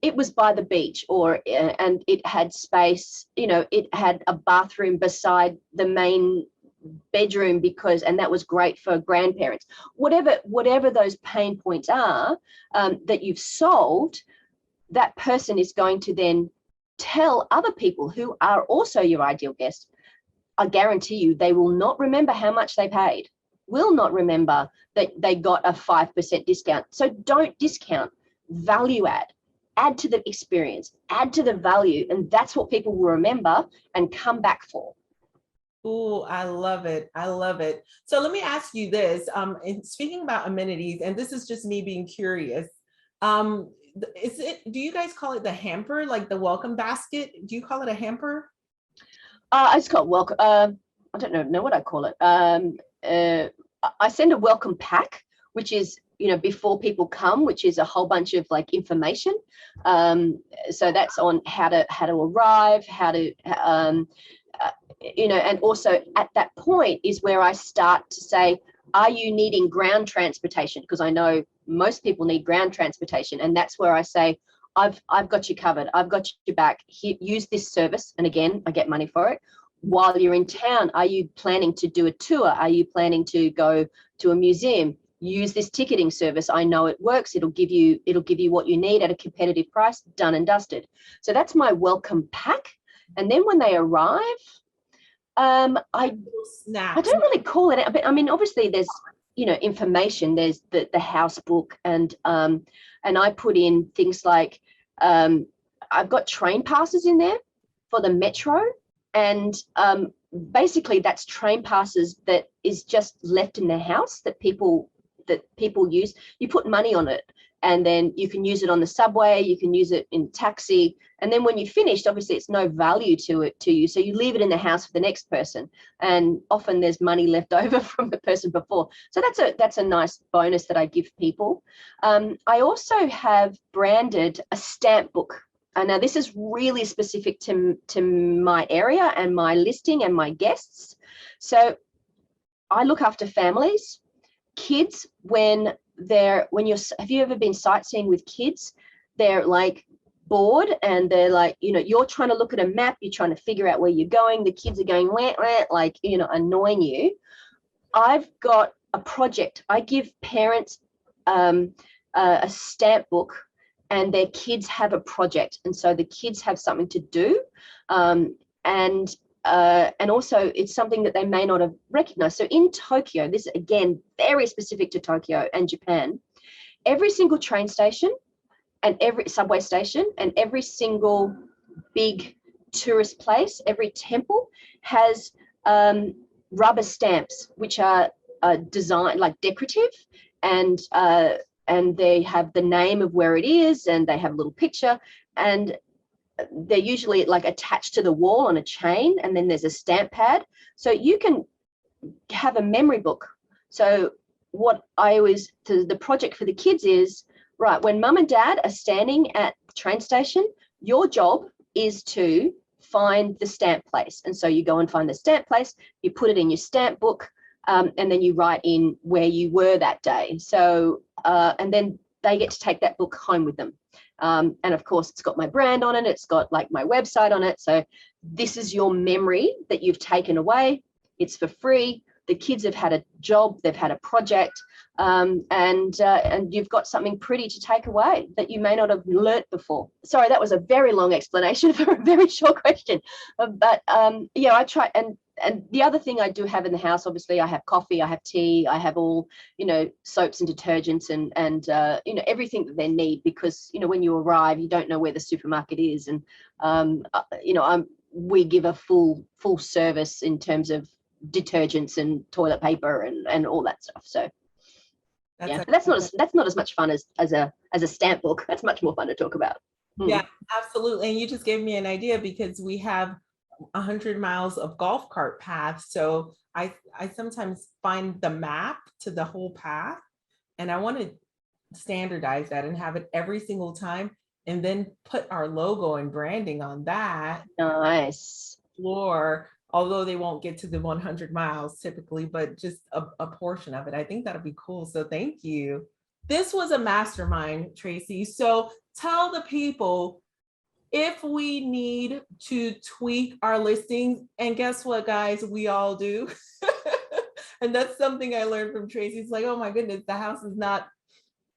it was by the beach, and it had space, it had a bathroom beside the main bedroom and that was great for grandparents. Whatever those pain points are that you've solved, that person is going to then tell other people who are also your ideal guest. I guarantee you, they will not remember how much they paid, will not remember that they got a 5% discount. So don't discount, value add to the experience, add to the value. And that's what people will remember and come back for. Oh, I love it. I love it. So let me ask you this, and speaking about amenities, and this is just me being curious. Do you guys call it the hamper, like the welcome basket? Do you call it a hamper? I just call it welcome. I don't know what I call it. I send a welcome pack, which is, before people come, which is a whole bunch of like information. So that's on how to arrive, how to, and also at that point is where I start to say, are you needing ground transportation? Because I know most people need ground transportation. And that's where I say, I've got you covered. I've got your back. Use this service. And again, I get money for it. While you're in town, are you planning to do a tour? Are you planning to go to a museum? use this ticketing service. I know it works. It'll give you what you need at a competitive price, done and dusted. So that's my welcome pack. And then when they arrive, I don't really call it, but I mean, obviously there's, information, there's the house book, and I put in things like, I've got train passes in there for the metro, and basically that's train passes that is just left in the house that people use. You put money on it, and then you can use it on the subway, you can use it in taxi, and then when you're finished, obviously it's no value to you, so you leave it in the house for the next person, and often there's money left over from the person before. So that's a nice bonus that I give people. I also have branded a stamp book. And now this is really specific to my area and my listing and my guests. So I look after families, kids. Have you ever been sightseeing with kids? They're like bored, and they're like, you're trying to look at a map, you're trying to figure out where you're going, the kids are going wah, wah, like, annoying you. I've got a project. I give parents a stamp book, and their kids have a project, and so the kids have something to do, and also it's something that they may not have recognized. So in Tokyo, this is again very specific to Tokyo and Japan, every single train station and every subway station and every single big tourist place, every temple has rubber stamps, which are designed like decorative, and they have the name of where it is, and they have a little picture, and they're usually like attached to the wall on a chain, and then there's a stamp pad, so you can have a memory book. So what the project for the kids is, right, when mum and dad are standing at the train station, your job is to find the stamp place. And so you go and find the stamp place, you put it in your stamp book, and then you write in where you were that day. So, and then they get to take that book home with them. And of course, it's got my brand on it. It's got like my website on it. So this is your memory that you've taken away. It's for free. The kids have had a job, they've had a project, and you've got something pretty to take away that you may not have learnt before. Sorry, that was a very long explanation for a very short question. But yeah, I try. And the other thing I do have in the house, obviously, I have coffee, I have tea, I have all, soaps and detergents and everything that they need, because, when you arrive, you don't know where the supermarket is. And, we give a full service in terms of detergents and toilet paper and all that stuff. So that's not as much fun as a stamp book. That's much more fun to talk about. Yeah, absolutely. And you just gave me an idea, because we have 100 miles of golf cart path. So I sometimes find the map to the whole path, and I want to standardize that and have it every single time, and then put our logo and branding on that. Nice. Floor, although they won't get to the 100 miles typically, but just a portion of it. I think that'll be cool. So thank you. This was a mastermind, Tracey. So tell the people, if we need to tweak our listings, and guess what, guys, we all do. And that's something I learned from Tracey. It's like, oh my goodness, the house is not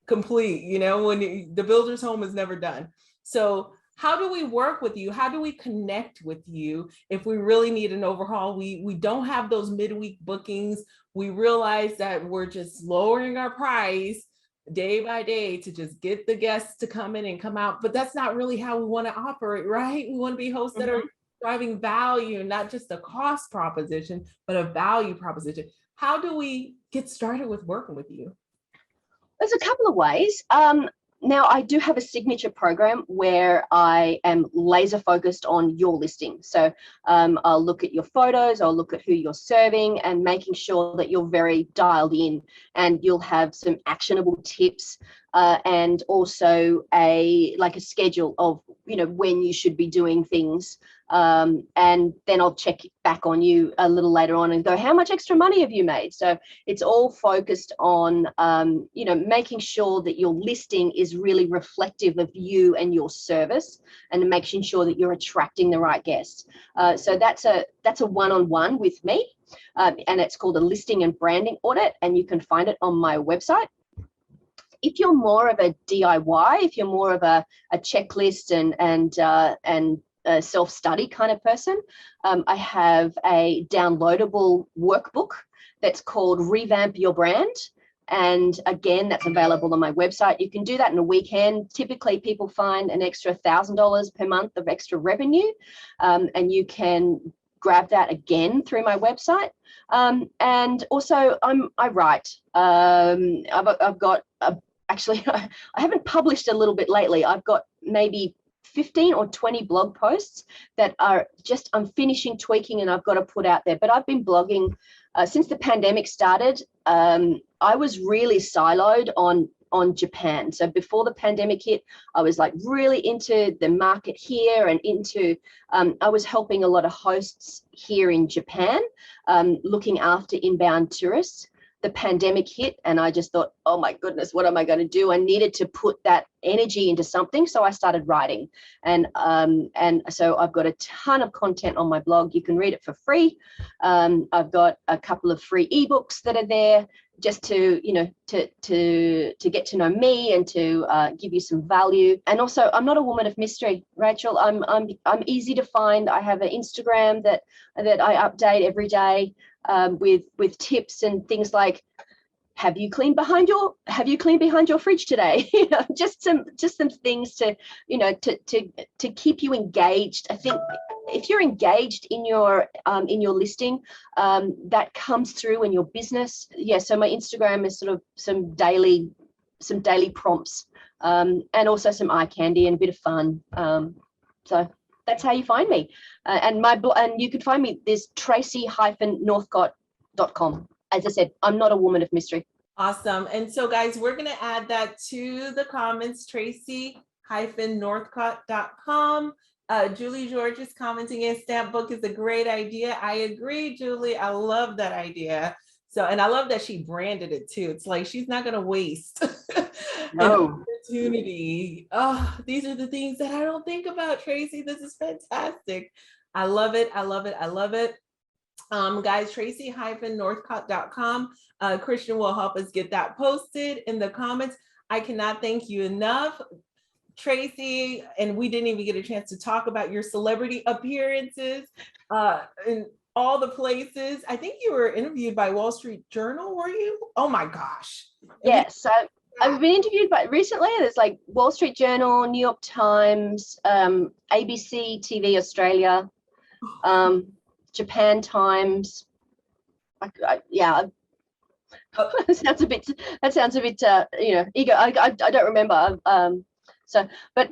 complete, when the builder's home is never done. So how do we work with you? How do we connect with you if we really need an overhaul? We don't have those midweek bookings. We realize that we're just lowering our price day by day to just get the guests to come in and come out. But that's not really how we want to operate, right? We want to be hosts that are driving value, not just a cost proposition, but a value proposition. How do we get started with working with you? There's a couple of ways. Now, I do have a signature program where I am laser focused on your listing. So I'll look at your photos, I'll look at who you're serving, and making sure that you're very dialed in, and you'll have some actionable tips, and also a schedule of, when you should be doing things, And then I'll check back on you a little later on and go, how much extra money have you made? So it's all focused on, making sure that your listing is really reflective of you and your service, and making sure that you're attracting the right guests. So that's a one-on-one with me, and it's called a listing and branding audit, and you can find it on my website. If you're more of a DIY, if you're more of a checklist and a self-study kind of person, I have a downloadable workbook that's called Revamp Your Brand. And again, that's available on my website. You can do that in a weekend. Typically, people find an extra $1,000 per month of extra revenue, and you can grab that again through my website. And also, I write. I've got actually, I haven't published a little bit lately. I've got maybe 15 or 20 blog posts that are just, I'm finishing tweaking and I've got to put out there. But I've been blogging since the pandemic started. I was really siloed on Japan. So before the pandemic hit, I was like really into the market here and into, I was helping a lot of hosts here in Japan, looking after inbound tourists. The pandemic hit and I just thought, oh my goodness, what am I going to do? I needed to put that energy into something. So I started writing. And so I've got a ton of content on my blog. You can read it for free. I've got a couple of free ebooks that are there just to, to get to know me and to give you some value. And also, I'm not a woman of mystery, Rachel. I'm easy to find. I have an Instagram that I update every day with tips and things like, have you cleaned behind your fridge today? Just some things to, to keep you engaged. I think if you're engaged in your listing, that comes through in your business. Yeah. So my Instagram is sort of some daily prompts, and also some eye candy and a bit of fun. So that's how you find me. And you can find me, there's Tracey-Northcott.com. As I said, I'm not a woman of mystery. Awesome. And so guys, we're going to add that to the comments, Tracey-Northcott.com. Julie George is commenting, a stamp book is a great idea. I agree, Julie. I love that idea. So, and I love that she branded it too. It's like, she's not going to waste an opportunity. Oh, these are the things that I don't think about, Tracey. This is fantastic. I love it. I love it. I love it. Guys, Tracey-Northcott.com. Christian will help us get that posted in the comments. I cannot thank you enough, Tracey, and we didn't even get a chance to talk about your celebrity appearances in all the places. I think you were interviewed by Wall Street Journal, were you? Oh my gosh. Yes. So I've been interviewed recently. There's like Wall Street Journal, New York Times, ABC TV Australia, Japan Times. Yeah. That sounds a bit ego. I don't remember. But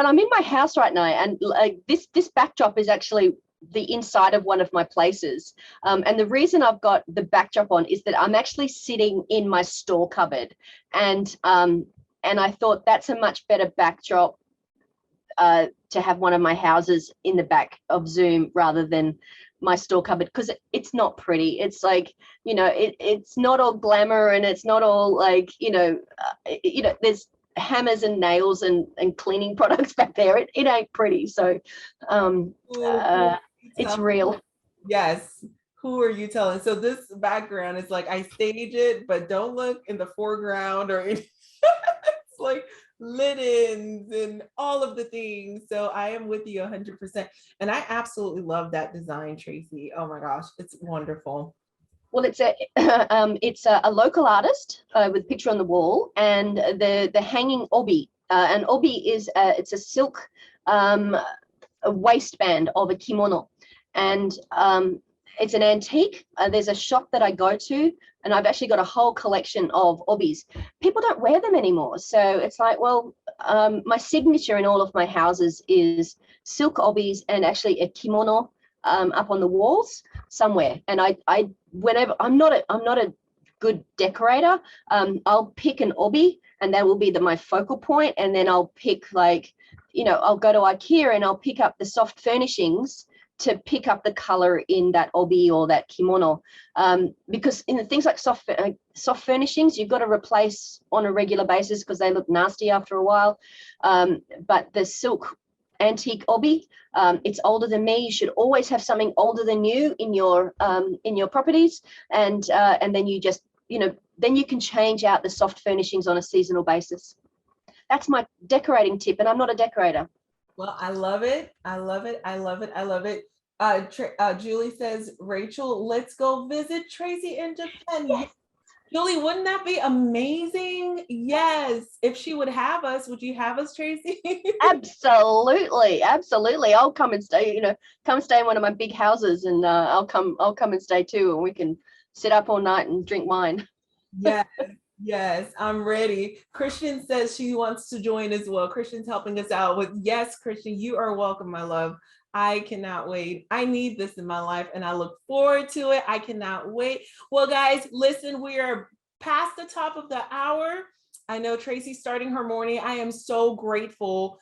I'm in my house right now, and like this backdrop is actually the inside of one of my places. And the reason I've got the backdrop on is that I'm actually sitting in my store cupboard, and I thought that's a much better backdrop to have one of my houses in the back of Zoom rather than my store cupboard, because it's not pretty. It's like, it's not all glamour, and it's not all like, there's hammers and nails and cleaning products back there. It ain't pretty. So it's real. Yes. Who are you telling? So this background is like, I stage it, but don't look in the foreground or it's like linens and all of the things. So I am with you 100%. And I absolutely love that design, Tracey. Oh my gosh, it's wonderful. Well, it's a local artist with a picture on the wall, and the hanging obi. An obi is it's a silk a waistband of a kimono, and it's an antique. There's a shop that I go to, and I've actually got a whole collection of obis. People don't wear them anymore, so it's like, well, my signature in all of my houses is silk obis and actually a kimono up on the walls somewhere. And I whenever I'm not a good decorator, I'll pick an obi, and that will be my focal point, and then I'll pick like I'll go to IKEA and I'll pick up the soft furnishings to pick up the color in that obi or that kimono, because in the things like soft furnishings, you've got to replace on a regular basis because they look nasty after a while. But the silk antique obi, it's older than me. You should always have something older than you in your properties, and then you just, then you can change out the soft furnishings on a seasonal basis. That's my decorating tip, and I'm not a decorator. Well, I love it. I love it. I love it. I love it. Julie says, Rachel, let's go visit Tracey in Japan. Yes. Julie, wouldn't that be amazing? Yes. If she would have us, would you have us, Tracey? Absolutely. I'll come and stay, come stay in one of my big houses, and I'll come and stay too, and we can sit up all night and drink wine. Yes, I'm ready. Christian says she wants to join as well. Christian's helping us out with, yes, Christian, you are welcome, my love. I cannot wait. I need this in my life and I look forward to it. I cannot wait. Well, guys, listen, we are past the top of the hour. I know Tracey's starting her morning. I am so grateful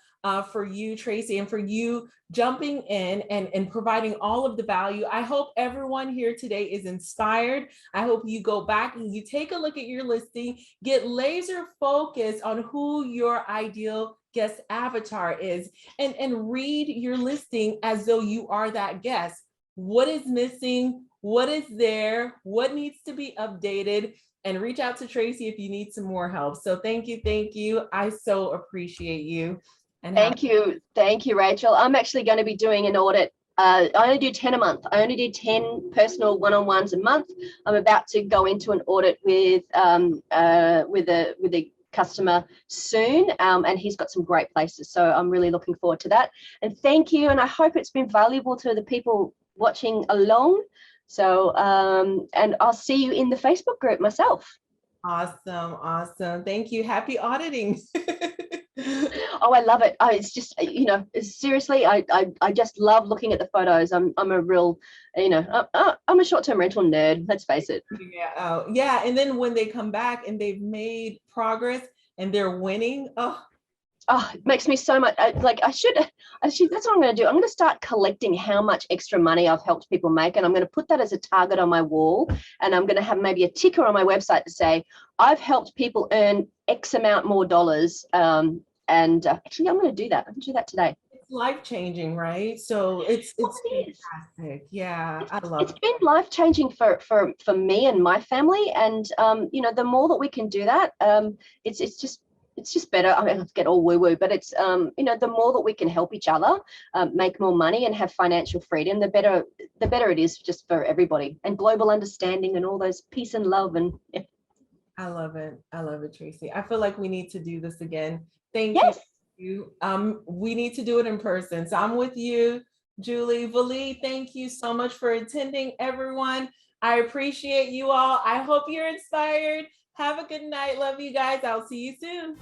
for you, Tracey, and for you jumping in and providing all of the value. I hope everyone here today is inspired. I hope you go back and you take a look at your listing, get laser focused on who your ideal guest avatar is, and read your listing as though you are that guest. What is missing? What is there? What needs to be updated? And reach out to Tracey if you need some more help. So thank you. I so appreciate you. Thank you, Rachel. I'm actually going to be doing an audit. I only do 10 a month. I only do 10 personal one-on-ones a month. I'm about to go into an audit with a customer soon, and he's got some great places. So I'm really looking forward to that. And thank you. And I hope it's been valuable to the people watching along. So, and I'll see you in the Facebook group myself. Awesome. Thank you. Happy auditing. Oh, I love it. It's just, seriously, I just love looking at the photos. I'm a real, I'm a short-term rental nerd. Let's face it. Yeah. And then when they come back and they've made progress and they're winning, it makes me so much like I should, that's what I'm going to do. I'm going to start collecting how much extra money I've helped people make, and I'm going to put that as a target on my wall, and I'm going to have maybe a ticker on my website to say I've helped people earn X amount more dollars. Actually, I'm going to do that. I'm going to do that today. It's life-changing, right? So it's fantastic. Yeah, I love it. It's been life-changing for me and my family, and the more that we can do that, it's just better. I mean, let's get all woo-woo, but it's, the more that we can help each other make more money and have financial freedom, the better it is just for everybody, and global understanding and all those peace and love. And yeah. I love it, Tracey. I feel like we need to do this again. Thank you. We need to do it in person. So I'm with you, Julie. Vali, thank you so much for attending, everyone. I appreciate you all. I hope you're inspired. Have a good night. Love you guys. I'll see you soon.